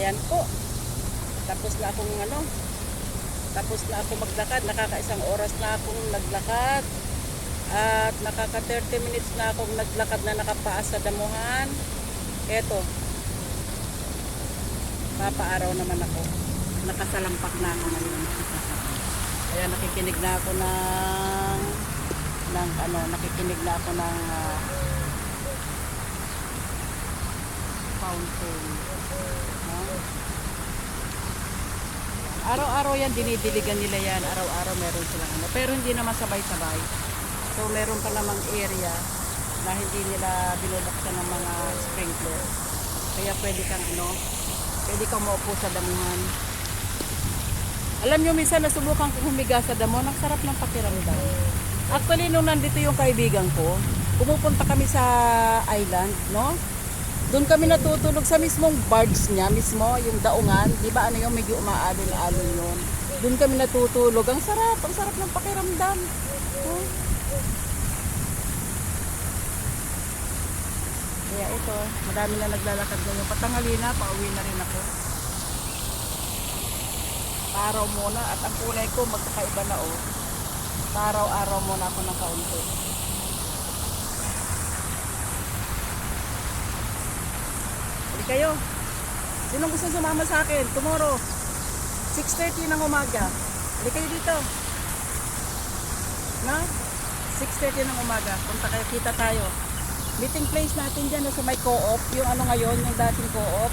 Ayan po. Tapos na akong tapos na ako maglakad. Nakakaisang oras na akong naglakad. At nakaka 30 minutes na akong naglakad na nakapaas sa damuhan. Eto. Papaaraw naman ako. Nakasalampak na ako ngayon. Kaya nakikinig na ako nakikinig na ako ng fountain. Araw-araw yan, dinidiligan nila yan. Araw-araw meron silang pero hindi naman sabay-sabay. So meron pa namang area na hindi nila binubuksan ng mga sprinkler. Kaya pwede kang maupo sa damuhan. Alam nyo, minsan nasubukan kong humiga sa damo, ang sarap ng pakiramdam. Actually, nung nandito yung kaibigan ko, pumupunta kami sa island, no? Doon kami natutulog sa mismong barge niya, mismo, yung daungan. Di ba yung medyo umaalon-alon yun? Doon kami natutulog. Ang sarap ng pakiramdam. Oh. Kaya ito, madami na naglalakad ngayon. Patanghali na, pauwi na rin ako. Araw muna at ang kulay ko magkakaiba na Araw-araw muna ako ng kaunti. Hindi kayo. Sinong gusto sumama sa akin? Tomorrow, 6:30 ng umaga. Hindi kayo dito. Na? 6:30 ng umaga. Punta kayo, kita tayo. Meeting place natin dyan sa may co-op. Yung ngayon, yung dating co-op.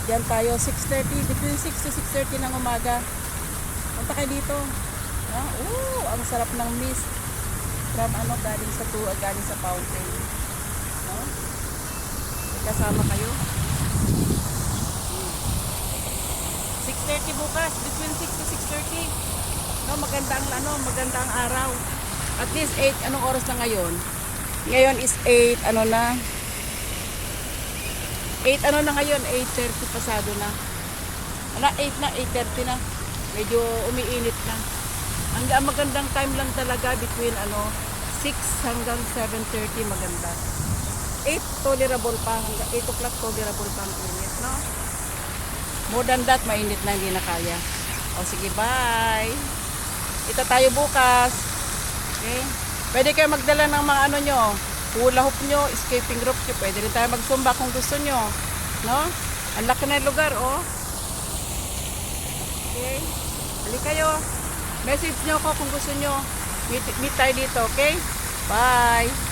Diyan tayo, 6:30, between 6 to 6:30 ng umaga. Punta kayo dito. Ang sarap ng mist. From galing sa fountain. Kasama kayo. 6:30 bukas, between 6 to 6:30. Maganda ang araw. At least 8, anong oras na ngayon? Ngayon is 8, 8 na ngayon, 8:30 pasado na. 8:30 na. Medyo umiinit na. Ang magandang time lang talaga between 6 hanggang 7:30 maganda. 8 tolerable pa, hanggang 8 o'clock tolerable pa ang init, no? More than that, mainit na, hindi na kaya. Sige, bye! Ito tayo bukas. Okay? Pwede kayo magdala ng mga nyo, hula hoop nyo, escaping rope nyo. Pwede rin tayo magsumba kung gusto nyo. No? Ang laki na yung lugar, Okay? Hali kayo. Message nyo ako kung gusto nyo. Meet tayo dito, okay? Bye!